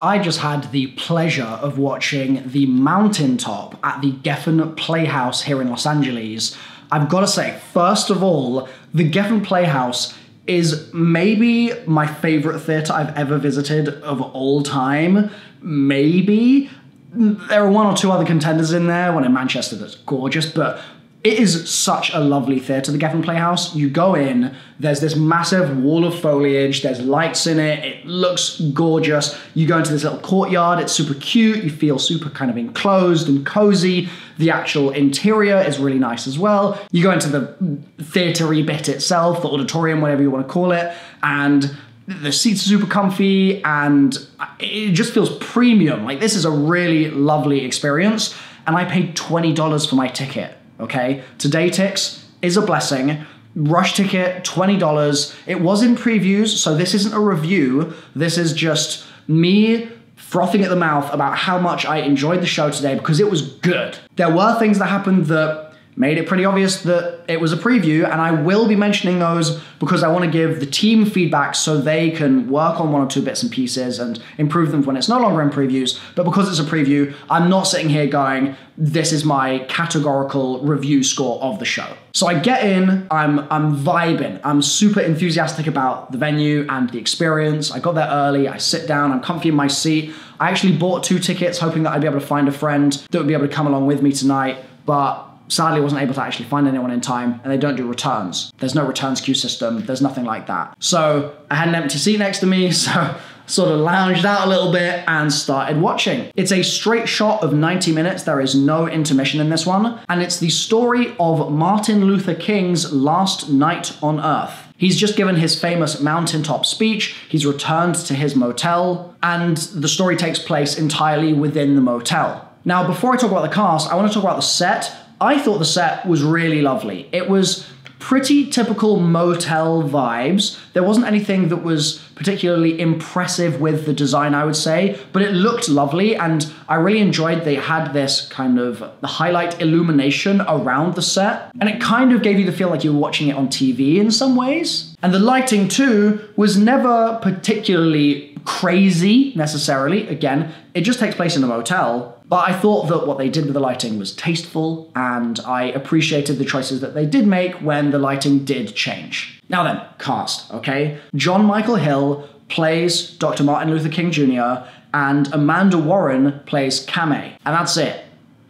I just had the pleasure of watching the Mountaintop at the Geffen Playhouse here in Los Angeles. I've got to say, first of all, the Geffen Playhouse is maybe my favorite theater I've ever visited of all time. Maybe. There are one or two other contenders in there, one in Manchester that's gorgeous, but it is such a lovely theatre, the Geffen Playhouse. You go in, there's this massive wall of foliage, there's lights in it, it looks gorgeous. You go into this little courtyard, it's super cute, you feel super kind of enclosed and cozy. The actual interior is really nice as well. You go into the theatre-y bit itself, the auditorium, whatever you want to call it, and the seats are super comfy and it just feels premium. Like, this is a really lovely experience, and I paid $20 for my ticket. Okay, Today Tix is a blessing. Rush ticket, $20. It was in previews, so this isn't a review. This is just me frothing at the mouth about how much I enjoyed the show today because it was good. There were things that happened that made it pretty obvious that it was a preview, and I will be mentioning those because I want to give the team feedback so they can work on one or two bits and pieces and improve them when it's no longer in previews. But because it's a preview, I'm not sitting here going, this is my categorical review score of the show. So I get in, I'm vibing, I'm super enthusiastic about the venue and the experience. I got there early, I sit down, I'm comfy in my seat. I actually bought 2 tickets hoping that I'd be able to find a friend that would be able to come along with me tonight, but sadly, I wasn't able to actually find anyone in time, and they don't do returns. There's no returns queue system. There's nothing like that. So I had an empty seat next to me, so sort of lounged out a little bit and started watching. It's a straight shot of 90 minutes. There is no intermission in this one, and it's the story of Martin Luther King's last night on Earth. He's just given his famous Mountaintop speech, he's returned to his motel, and the story takes place entirely within the motel. Now, before I talk about the cast, I want to talk about the set. I thought the set was really lovely. It was pretty typical motel vibes. There wasn't anything that was particularly impressive with the design, I would say, but it looked lovely, and I really enjoyed they had this kind of highlight illumination around the set, and it kind of gave you the feel like you were watching it on TV in some ways. And the lighting too was never particularly crazy necessarily. Again, it just takes place in a motel. But I thought that what they did with the lighting was tasteful, and I appreciated the choices that they did make when the lighting did change. Now then, cast, okay? John Michael Hill plays Dr. Martin Luther King Jr., and Amanda Warren plays Kamei. And that's it.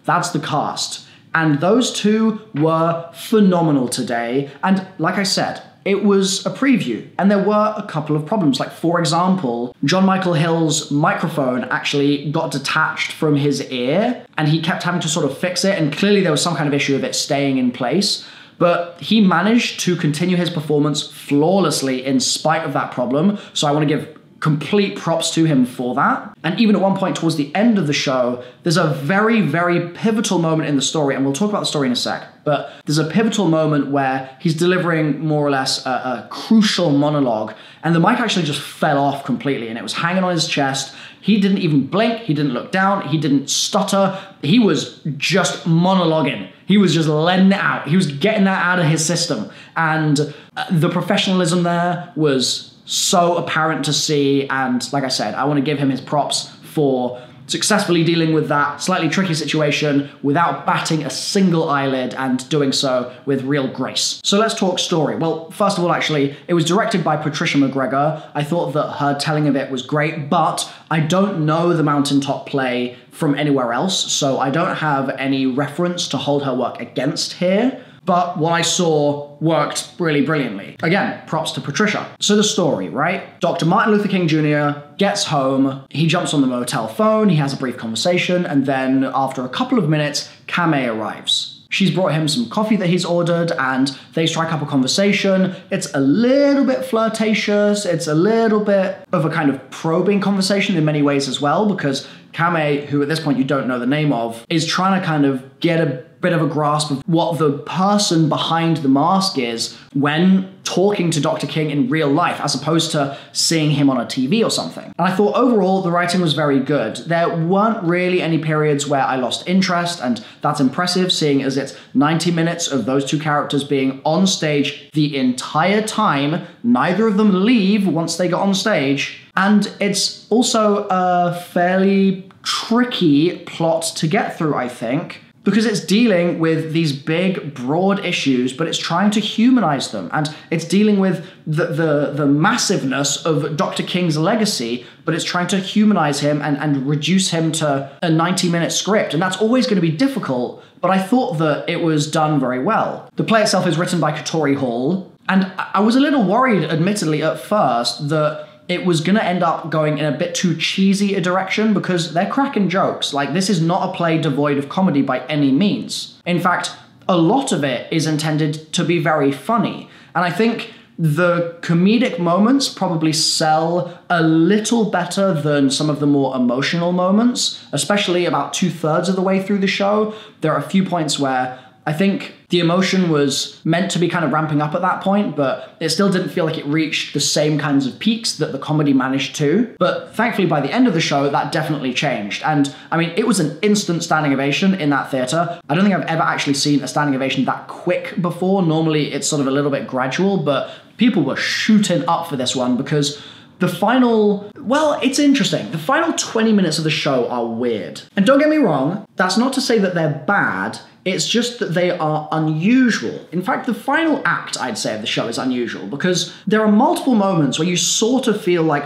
That's the cast. And those two were phenomenal today. And like I said, it was a preview, and there were a couple of problems. Like, for example, John Michael Hill's microphone actually got detached from his ear, and he kept having to sort of fix it, and clearly there was some kind of issue of it staying in place. But he managed to continue his performance flawlessly in spite of that problem, so I want to give complete props to him for that. And even at one point towards the end of the show, there's a very, very pivotal moment in the story, and we'll talk about the story in a sec, but there's a pivotal moment where he's delivering more or less a crucial monologue, and the mic actually just fell off completely, and it was hanging on his chest. He didn't even blink, he didn't look down, he didn't stutter, he was just monologuing. He was just letting it out. He was getting that out of his system, and the professionalism there was so apparent to see, and like I said, I want to give him his props for successfully dealing with that slightly tricky situation without batting a single eyelid, and doing so with real grace. So let's talk story. Well, first of all, actually, it was directed by Patricia McGregor. I thought that her telling of it was great, but I don't know the Mountaintop play from anywhere else, so I don't have any reference to hold her work against here. But what I saw worked really brilliantly. Again, props to Patricia. So the story, right? Dr. Martin Luther King Jr. gets home, he jumps on the motel phone, he has a brief conversation, and then after a couple of minutes, Kamei arrives. She's brought him some coffee that he's ordered, and they strike up a conversation. It's a little bit flirtatious, it's a little bit of a kind of probing conversation in many ways as well, because Kamei, who at this point you don't know the name of, is trying to kind of get a bit of a grasp of what the person behind the mask is when talking to Dr. King in real life, as opposed to seeing him on a TV or something. And I thought overall the writing was very good. There weren't really any periods where I lost interest, and that's impressive, seeing as it's 90 minutes of those two characters being on stage the entire time. Neither of them leave once they get on stage. And it's also a fairly tricky plot to get through, I think, because it's dealing with these big, broad issues, but it's trying to humanize them. And it's dealing with the massiveness of Dr. King's legacy, but it's trying to humanize him and reduce him to a 90-minute script. And that's always going to be difficult, but I thought that it was done very well. The play itself is written by Katori Hall, and I was a little worried, admittedly, at first, that it was going to end up going in a bit too cheesy a direction because they're cracking jokes. Like, this is not a play devoid of comedy by any means. In fact, a lot of it is intended to be very funny. And I think the comedic moments probably sell a little better than some of the more emotional moments, especially about 2/3 of the way through the show. There are a few points where I think the emotion was meant to be kind of ramping up at that point, but it still didn't feel like it reached the same kinds of peaks that the comedy managed to. But thankfully, by the end of the show, that definitely changed. And I mean, it was an instant standing ovation in that theater. I don't think I've ever actually seen a standing ovation that quick before. Normally, it's sort of a little bit gradual, but people were shooting up for this one because the final, well, it's interesting. The final 20 minutes of the show are weird. And don't get me wrong, that's not to say that they're bad. It's just that they are unusual. In fact, the final act, I'd say, of the show is unusual because there are multiple moments where you sort of feel like,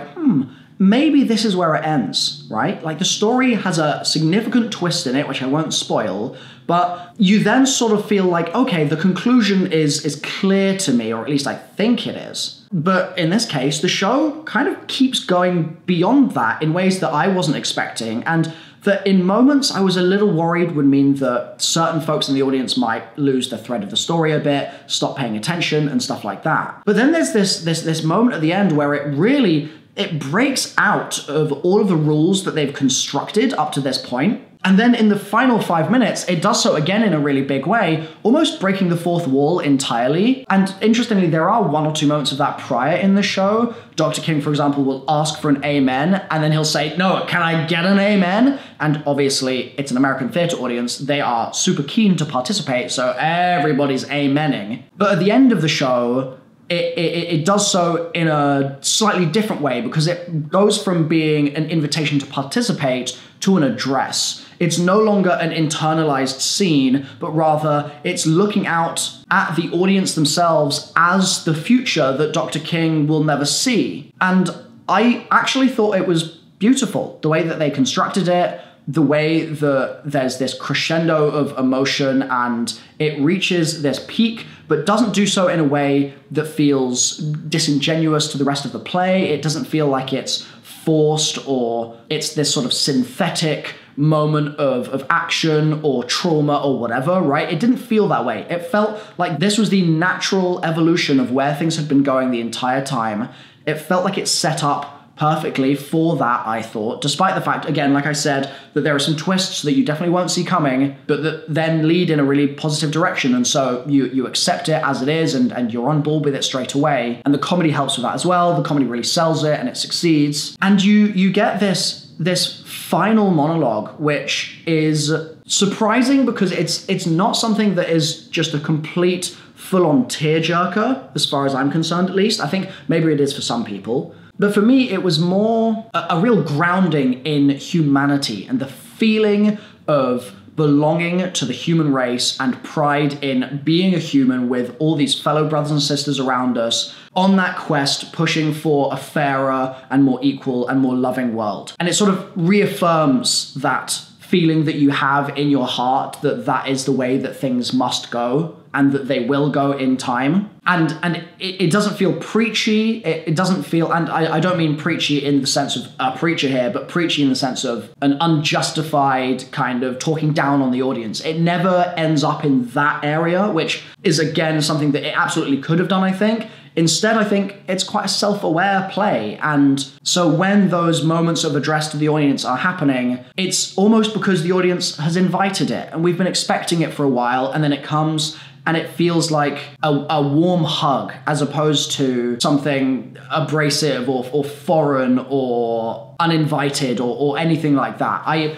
maybe this is where it ends, right? Like, the story has a significant twist in it, which I won't spoil, but you then sort of feel like, okay, the conclusion is clear to me, or at least I think it is. But in this case, the show kind of keeps going beyond that in ways that I wasn't expecting, and that in moments I was a little worried would mean that certain folks in the audience might lose the thread of the story a bit, stop paying attention, and stuff like that. But then there's this moment at the end where it breaks out of all of the rules that they've constructed up to this point. And then in the final 5 minutes, it does so again in a really big way, almost breaking the fourth wall entirely. And interestingly, there are one or two moments of that prior in the show. Dr. King, for example, will ask for an amen, and then he'll say, no, can I get an amen? And obviously, it's an American theater audience. They are super keen to participate, so everybody's amening. But at the end of the show, it does so in a slightly different way because it goes from being an invitation to participate to an address. It's no longer an internalized scene, but rather it's looking out at the audience themselves as the future that Dr. King will never see. And I actually thought it was beautiful, the way that they constructed it, the way that there's this crescendo of emotion and it reaches this peak, but doesn't do so in a way that feels disingenuous to the rest of the play. It doesn't feel like it's forced or it's this sort of synthetic moment of action or trauma or whatever, right? It didn't feel that way. It felt like this was the natural evolution of where things had been going the entire time. It felt like it set up perfectly for that, I thought, despite the fact, again, like I said, that there are some twists that you definitely won't see coming, but that then lead in a really positive direction. And so you accept it as it is and you're on board with it straight away. And the comedy helps with that as well. The comedy really sells it and it succeeds. And you get this final monologue, which is surprising because it's not something that is just a complete full-on tearjerker, as far as I'm concerned, at least. I think maybe it is for some people. But for me, it was more a real grounding in humanity and the feeling of belonging to the human race and pride in being a human with all these fellow brothers and sisters around us on that quest, pushing for a fairer and more equal and more loving world. And it sort of reaffirms that feeling that you have in your heart that that is the way that things must go and that they will go in time. And it doesn't feel preachy. It doesn't feel, and I don't mean preachy in the sense of a preacher here, but preachy in the sense of an unjustified kind of talking down on the audience. It never ends up in that area, which is again something that it absolutely could have done, I think. Instead, I think it's quite a self-aware play. And so when those moments of address to the audience are happening, it's almost because the audience has invited it and we've been expecting it for a while, and then it comes and it feels like a warm hug as opposed to something abrasive or foreign or uninvited or anything like that. I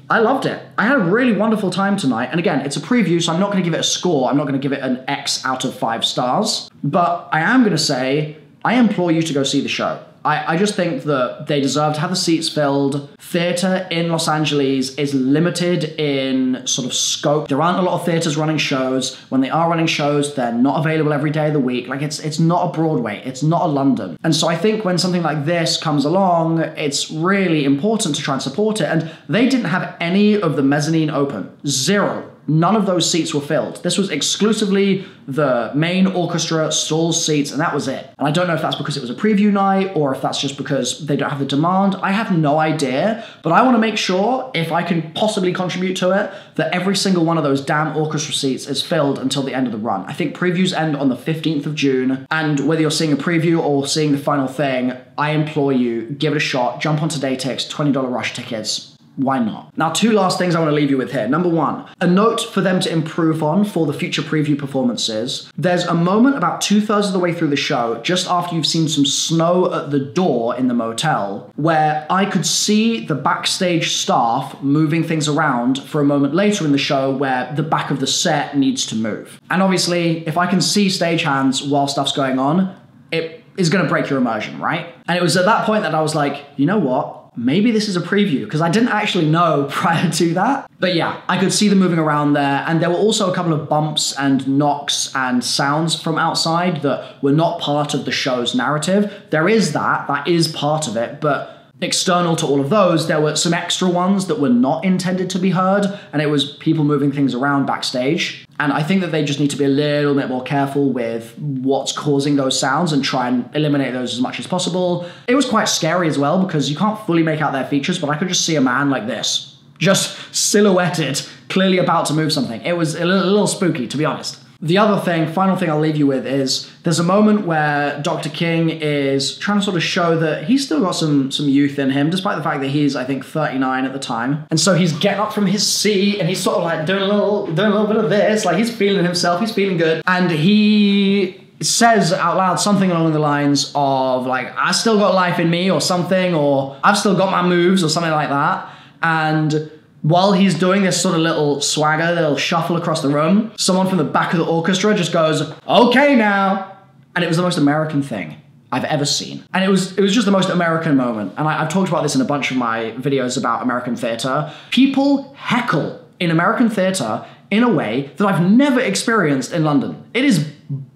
loved it. I had a really wonderful time tonight. And again, it's a preview, so I'm not going to give it a score. I'm not going to give it an X out of 5 stars. But I am going to say, I implore you to go see the show. I just think that they deserve to have the seats filled. Theatre in Los Angeles is limited in sort of scope. There aren't a lot of theatres running shows. When they are running shows, they're not available every day of the week. Like, it's not a Broadway. It's not a London. And so I think when something like this comes along, it's really important to try and support it. And they didn't have any of the mezzanine open. Zero. None of those seats were filled. This was exclusively the main orchestra stalls seats, and that was it. And I don't know if that's because it was a preview night or if that's just because they don't have the demand. I have no idea, but I want to make sure, if I can possibly contribute to it, that every single one of those damn orchestra seats is filled until the end of the run. I think previews end on the 15th of June, and whether you're seeing a preview or seeing the final thing, I implore you, give it a shot, jump onto Daytix, $20 rush tickets. Why not? Now, two last things I want to leave you with here. Number one, a note for them to improve on for the future preview performances. There's a moment about 2/3 of the way through the show, just after you've seen some snow at the door in the motel, where I could see the backstage staff moving things around for a moment later in the show where the back of the set needs to move. And obviously, if I can see stagehands while stuff's going on, it is going to break your immersion, right? And it was at that point that I was like, you know what? Maybe this is a preview, because I didn't actually know prior to that. But yeah, I could see them moving around there, and there were also a couple of bumps and knocks and sounds from outside that were not part of the show's narrative. There is that is part of it, but external to all of those, there were some extra ones that were not intended to be heard, and it was people moving things around backstage. And I think that they just need to be a little bit more careful with what's causing those sounds and try and eliminate those as much as possible. It was quite scary as well, because you can't fully make out their features, but I could just see a man like this, just silhouetted, clearly about to move something. It was a little spooky, to be honest. The other thing, final thing I'll leave you with is there's a moment where Dr. King is trying to sort of show that he's still got some youth in him, despite the fact that he's, I think, 39 at the time. And so he's getting up from his seat and he's sort of like doing a little bit of this, like he's feeling himself, he's feeling good. And he says out loud something along the lines of like, I still got life in me or something, or I've still got my moves or something like that. And while he's doing this sort of little swagger, little shuffle across the room, someone from the back of the orchestra just goes, okay now. And it was the most American thing I've ever seen. And it was just the most American moment. And I've talked about this in a bunch of my videos about American theater. People heckle in American theater in a way that I've never experienced in London. It is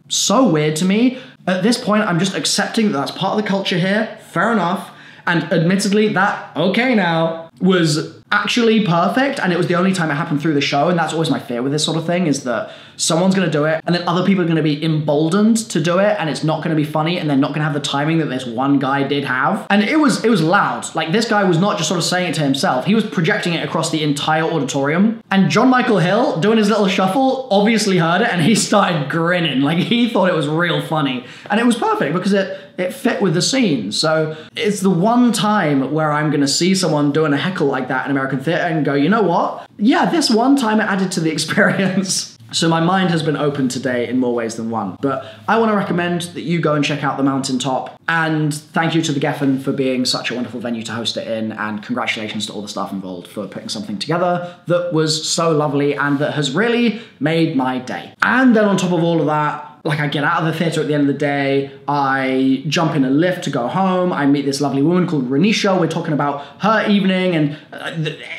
so weird to me. At this point, I'm just accepting that that's part of the culture here. Fair enough. And admittedly, that okay now was actually perfect, and it was the only time it happened through the show, and that's always my fear with this sort of thing, is that someone's going to do it, and then other people are going to be emboldened to do it, and it's not going to be funny, and they're not going to have the timing that this one guy did have. And it was loud. Like, this guy was not just sort of saying it to himself, he was projecting it across the entire auditorium. And John Michael Hill, doing his little shuffle, obviously heard it, and he started grinning. Like, he thought it was real funny. And it was perfect, because it fit with the scene. So it's the one time where I'm going to see someone doing a heckle like that in American theater and go, you know what? Yeah, this one time it added to the experience. So my mind has been opened today in more ways than one. But I want to recommend that you go and check out the Mountaintop. And thank you to the Geffen for being such a wonderful venue to host it in. And congratulations to all the staff involved for putting something together that was so lovely and that has really made my day. And then on top of all of that, like, I get out of the theatre at the end of the day, I jump in a lift to go home, I meet this lovely woman called Renisha, we're talking about her evening, and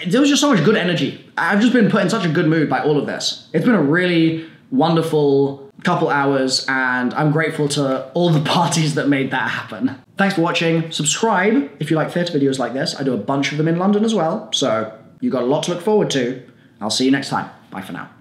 there was just so much good energy. I've just been put in such a good mood by all of this. It's been a really wonderful couple hours, and I'm grateful to all the parties that made that happen. Thanks for watching. Subscribe if you like theatre videos like this. I do a bunch of them in London as well, so you've got a lot to look forward to. I'll see you next time. Bye for now.